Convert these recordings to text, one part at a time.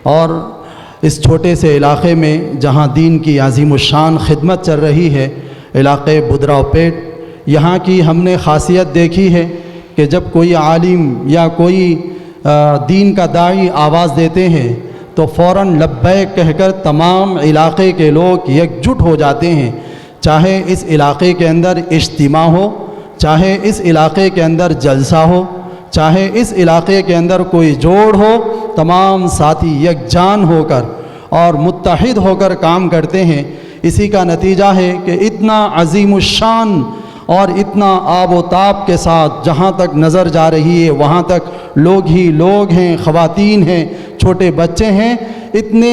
اور اس چھوٹے سے علاقے میں جہاں دین کی عظیم الشان خدمت چل رہی ہے، علاقے بدراؤ پیٹ، یہاں کی ہم نے خاصیت دیکھی ہے کہ جب کوئی عالم یا کوئی دین کا داعی آواز دیتے ہیں تو فوراً لبیک کہہ کر تمام علاقے کے لوگ یکجٹ ہو جاتے ہیں، چاہے اس علاقے کے اندر اجتماع ہو، چاہے اس علاقے کے اندر جلسہ ہو، چاہے اس علاقے کے اندر کوئی جوڑ ہو، تمام ساتھی یکجان ہو کر اور متحد ہو کر کام کرتے ہیں۔ اسی کا نتیجہ ہے کہ اتنا عظیم الشان اور اتنا آب و تاب کے ساتھ جہاں تک نظر جا رہی ہے وہاں تک لوگ ہی لوگ ہیں، خواتین ہیں، چھوٹے بچے ہیں، اتنے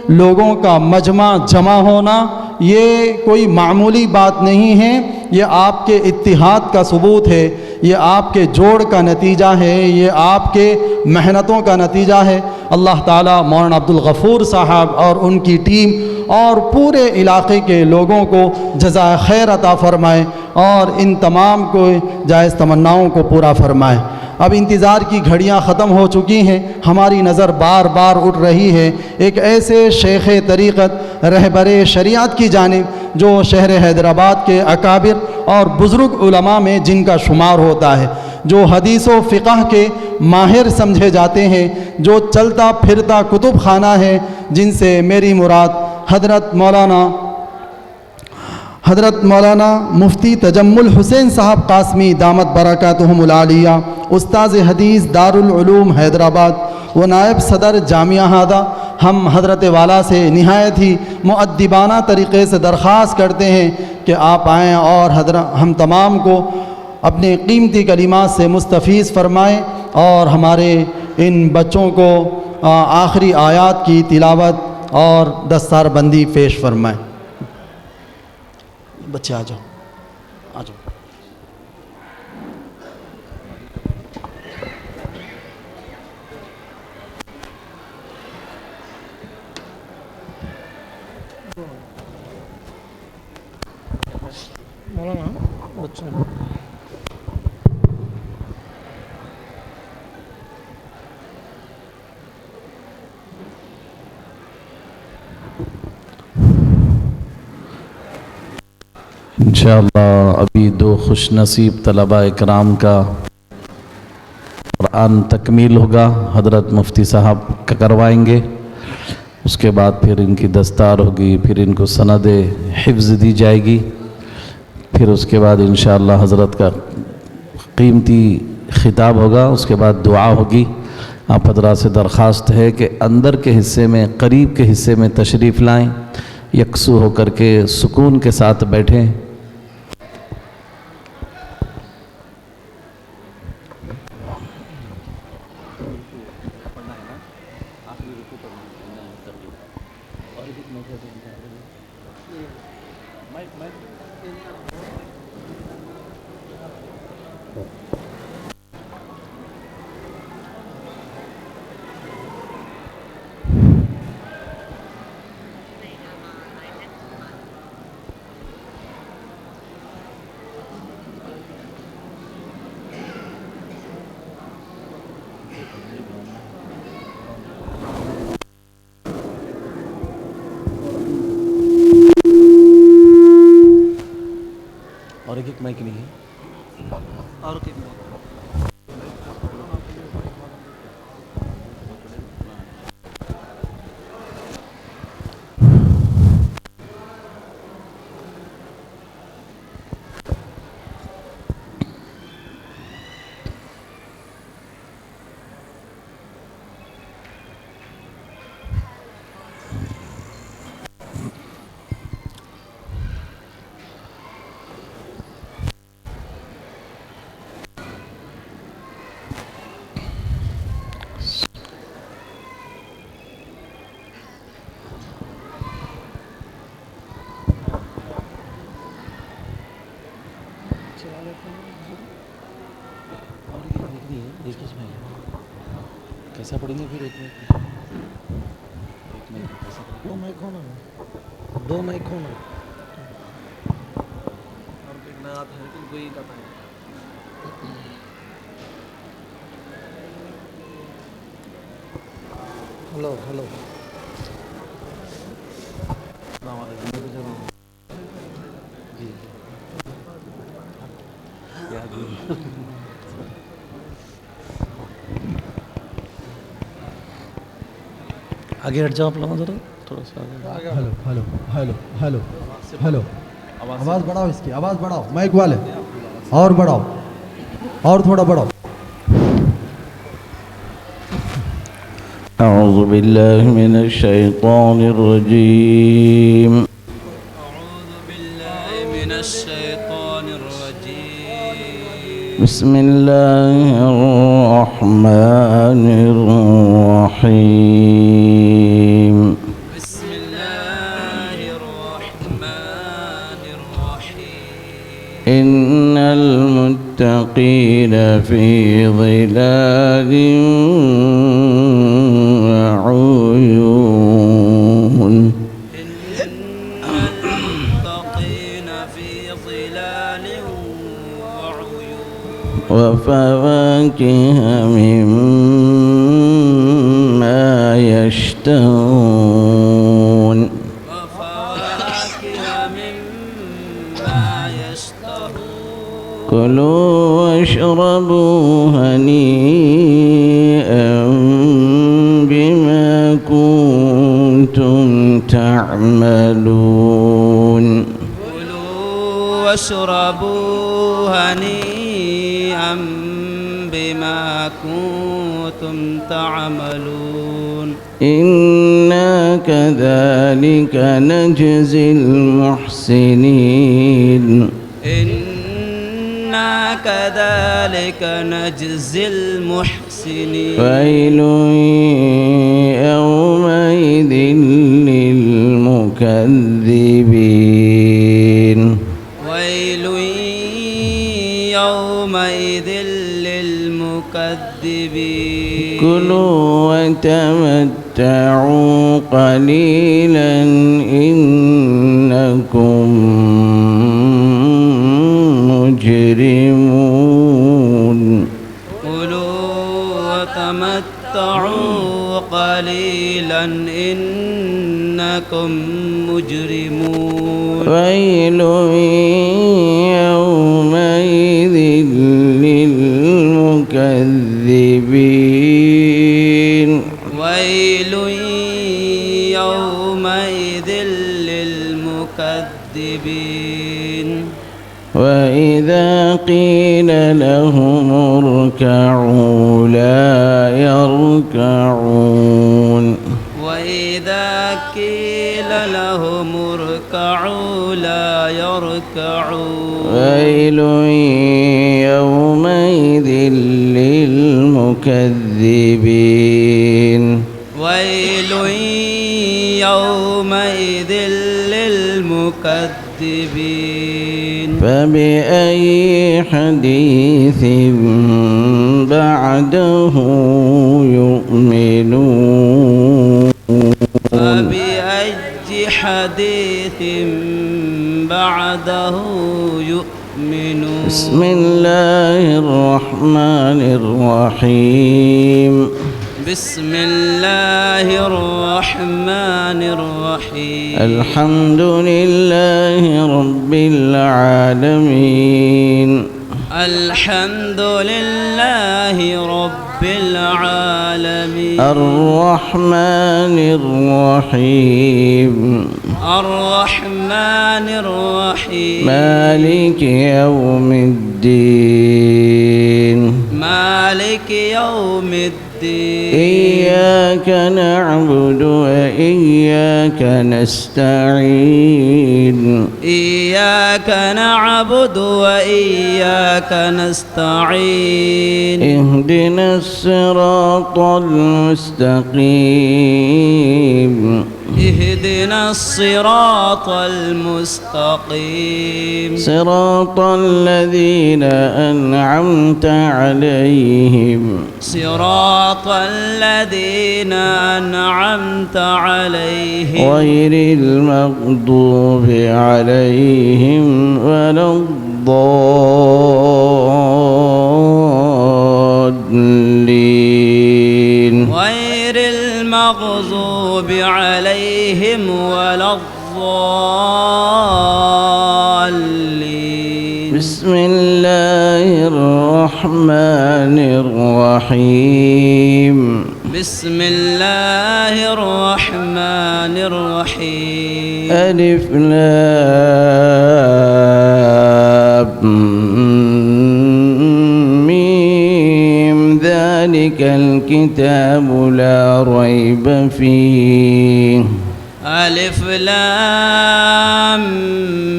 لوگوں کا مجمع جمع ہونا یہ کوئی معمولی بات نہیں ہے، یہ آپ کے اتحاد کا ثبوت ہے، یہ آپ کے جوڑ کا نتیجہ ہے، یہ آپ کے محنتوں کا نتیجہ ہے۔ اللہ تعالیٰ مولانا عبدالغفور صاحب اور ان کی ٹیم اور پورے علاقے کے لوگوں کو جزائے خیر عطا فرمائے اور ان تمام کو جائز تمناؤں کو پورا فرمائے۔ اب انتظار کی گھڑیاں ختم ہو چکی ہیں، ہماری نظر بار بار اٹھ رہی ہے ایک ایسے شیخ طریقت رہبر شریعت کی جانب جو شہر حیدرآباد کے اکابر اور بزرگ علماء میں جن کا شمار ہوتا ہے، جو حدیث و فقہ کے ماہر سمجھے جاتے ہیں، جو چلتا پھرتا کتب خانہ ہے، جن سے میری مراد حضرت مولانا مفتی تجمل حسین صاحب قاسمی دامت برکاتہم العالیہ، استاذ حدیث دارالعلوم حیدرآباد و نائب صدر جامعہ ہادہ، ہم حضرت والا سے نہایت ہی مؤدبانہ طریقے سے درخواست کرتے ہیں کہ آپ آئیں اور ہم تمام کو اپنے قیمتی کلمات سے مستفیض فرمائیں اور ہمارے ان بچوں کو آخری آیات کی تلاوت اور دستار بندی پیش فرمائیں۔ بچے آ جاؤ، آ جاؤ۔ مولانا بچوں انشاءاللہ ابھی دو خوش نصیب طلباء اکرام کا قرآن تکمیل ہوگا، حضرت مفتی صاحب کا کروائیں گے، اس کے بعد پھر ان کی دستار ہوگی، پھر ان کو سند حفظ دی جائے گی، پھر اس کے بعد انشاءاللہ حضرت کا قیمتی خطاب ہوگا، اس کے بعد دعا ہوگی۔ آپ حضرات سے درخواست ہے کہ اندر کے حصے میں، قریب کے حصے میں تشریف لائیں، یکسو ہو کر کے سکون کے ساتھ بیٹھیں۔ اور ایک مائک نہیں ہے، اور ایک مائک۔ کیسا پڑھیں گے پھر؟ ایک منٹ دو مائک ہونا، دو مائک ہونا، اور میں آپ ہے تو کوئی کہتا ہے۔ Hello hello आगे हट जाओ आप लोग ज़रा थोड़ा सा आगे। Hello hello hello hello hello आवाज़ बढ़ाओ, इसकी आवाज़ बढ़ाओ, माइक वाले और बढ़ाओ, और थोड़ा बढ़ाओ. أعوذ بالله من الشيطان الرجيم أعوذ بالله من الشيطان الرجيم بسم الله الرحمن الرحيم بسم الله الرحمن الرحيم إن المتقين في ظلال وعيون إن المتقين في ظلال وعيون وفواكه مما يشتهون وفواكه مما يشتهون كلوا واشربوا هنيئا بما كنتم تعملون كلوا واشربوا هنيئا بما كنتم تعملون إنا كذلك نجزي المحسنين إنا كذلك نجزي المحسنين ويل يومئذ للمكذبين ويل يومئذ للمكذبين كلوا وتمتعوا قليلا إنكم مجرمون كلوا وتمتعوا قليلا إنكم مجرمون ويل يومئذ للمكذبين ويل يومئذ للمكذبين وإذا قيل لهم اركعوا لا يركعون وإذا قيل لهم اركعوا لا يركعون ويل يومئذ للمكذبين ويل يومئذ للمكذبين فبأي حديث بعده يؤمنون فبأي حديث بعده يؤمنون بسم الله الرحمن الرحيم بسم الله الرحمن الرحيم الحمد لله رب العالمين الحمد لله رب العالمين الرحمن الرحيم الرحمن الرحيم مالك يوم الدين مالك يوم الدين إياك نعبد وإياك نستعين إياك نعبد وإياك نستعين اهدنا الصراط المستقيم اهدنا الصراط المستقيم صراط الذين أنعمت عليهم صراط الذين أنعمت عليهم غير المغضوب عليهم ولا الضالين غير المغضوب المغضوب عليهم ولا الضالين. بسم الله الرحمن الرحيم. بسم الله الرحمن الرحيم. ألف لام ميم ذلك الكتاب لا ريب فيه. ألف لام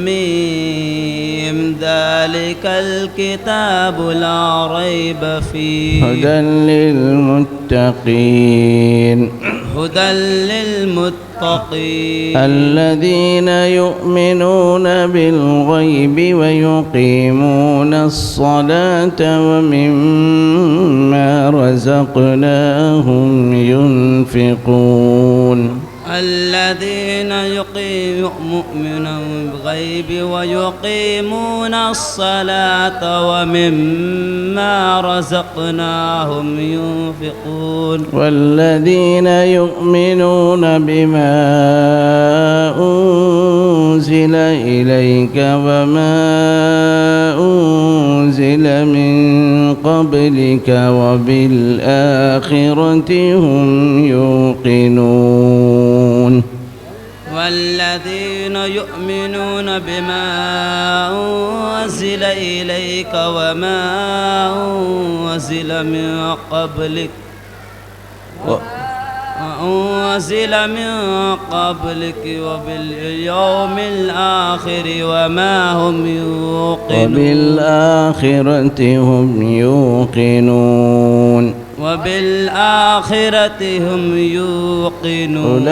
ميم ذلك الكتاب لا ريب فيه. هدى للمتقين. هدى للمتقين. الذين يؤمنون بالغيب ويقيمون الصلاة ومما رزقناهم ينفقون. الذين يؤمنون بالغيب ويقيمون الصلاة ومما رزقناهم ينفقون. والذين يؤمنون بما أنزل إليك وما أنزل من قبلك وبالآخرة هم يوقنون. والذين يؤمنون بما أنزل إليك وما أنزل من قبلك وباليوم الآخر وما هم يوقنون. وبالآخرة هم يوقنون. وبالآخرة هم يوقنون.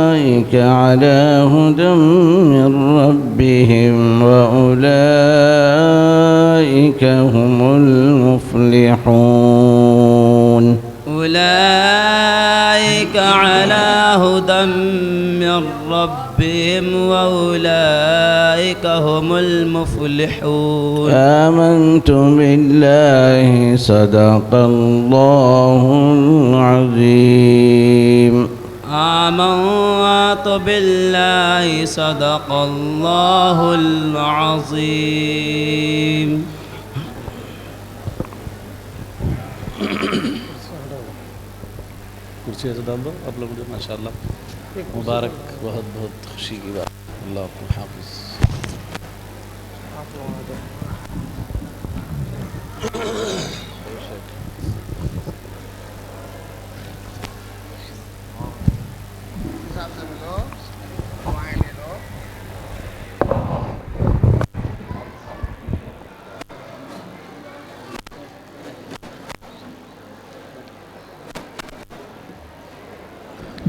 أولئك على هدى من ربهم وأولئك هم المفلحون. أولئك على هدى من ربهم وأولئك هم المفلحون. آمنت بالله صدق الله العظيم. آمنت بالله صدق الله العظيم. کرسی ایسے ڈال دو آپ لوگ ماشاء اللہ مبارک بہت بہت خوشی کی بات. اللہ آپ کو حافظ.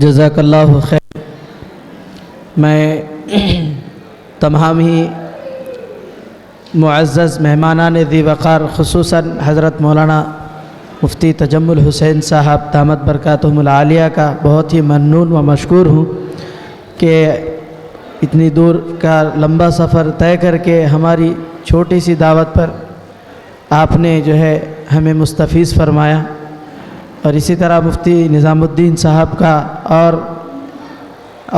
جزاک اللہ خیر. میں تمام ہی معزز مہمانان ذی وقار خصوصاً حضرت مولانا مفتی تجمل حسین صاحب دامت برکاتہم العالیہ کا بہت ہی ممنون و مشکور ہوں کہ اتنی دور کا لمبا سفر طے کر کے ہماری چھوٹی سی دعوت پر آپ نے جو ہے ہمیں مستفیض فرمایا. اور اسی طرح مفتی نظام الدین صاحب کا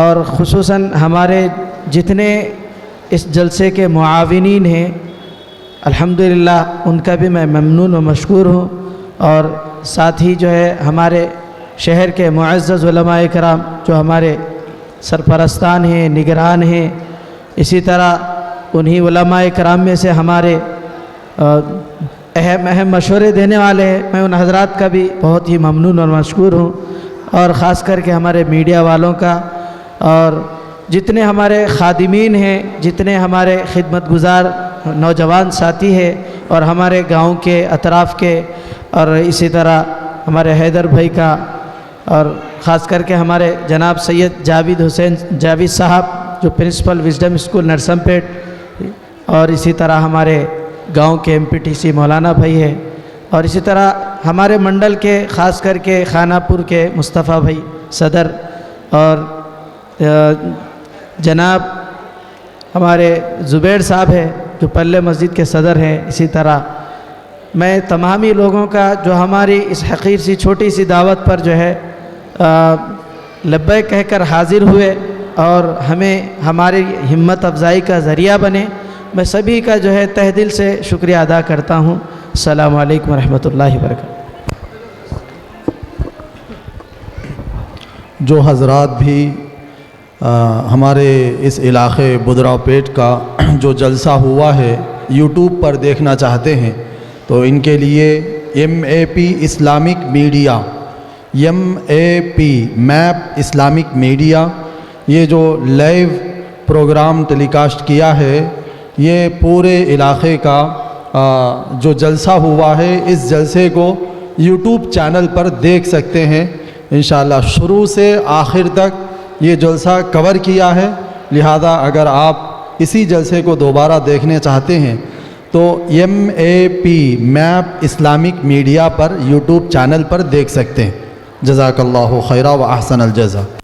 اور خصوصاً ہمارے جتنے اس جلسے کے معاونین ہیں الحمدللہ ان کا بھی میں ممنون و مشکور ہوں. اور ساتھ ہی جو ہے ہمارے شہر کے معزز علماء کرام جو ہمارے سرپرستان ہیں نگران ہیں اسی طرح انہی علماء کرام میں سے ہمارے اہم مشورے دینے والے ہیں. میں ان حضرات کا بھی بہت ہی ممنون اور مشکور ہوں. اور خاص کر کے ہمارے میڈیا والوں کا اور جتنے ہمارے خادمین ہیں جتنے ہمارے خدمت گزار نوجوان ساتھی ہیں اور ہمارے گاؤں کے اطراف کے اور اسی طرح ہمارے حیدر بھائی کا اور خاص کر کے ہمارے جناب سید جاوید صاحب جو پرنسپل وزڈم اسکول نرسمپیٹ اور اسی طرح ہمارے گاؤں کے MPTC مولانا بھائی ہے اور اسی طرح ہمارے منڈل کے خاص کر کے خانہ پور کے مصطفیٰ بھائی صدر اور جناب ہمارے زبیر صاحب ہے جو پلے مسجد کے صدر ہیں. اسی طرح میں تمامی لوگوں کا جو ہماری اس حقیر سی چھوٹی سی دعوت پر جو ہے लब्बैक कहकर हाजिर हुए और हमें हमारी हिम्मत अफजाई का ज़रिया बने। मैं सभी का जो है तहे दिल से शुक्रिया अदा करता हूँ। अस्सलामु अलैकुम रहमतुल्लाहि व बरकातहू। जो हज़रात भी हमारे इस इलाक़े बुदरा पेट का जो जलसा हुआ है यूट्यूब पर देखना चाहते हैं तो इनके लिए MAP Islamic media, MAP map Islamic media, ये जो लाइव प्रोग्राम टेलीकास्ट किया है, ये पूरे इलाक़े का जो जलसा हुआ है इस जलसे को यूट्यूब चैनल पर देख सकते हैं। इंशाअल्लाह शुरू से आखिर तक ये जलसा कवर किया है, लिहाजा अगर आप इसी जलसे को दोबारा देखने चाहते हैं तो MAP मैप इस्लामिक मीडिया पर यूट्यूब चैनल पर देख सकते हैं। जज़ाकल्लाहु खैरा व अहसनल जज़ा।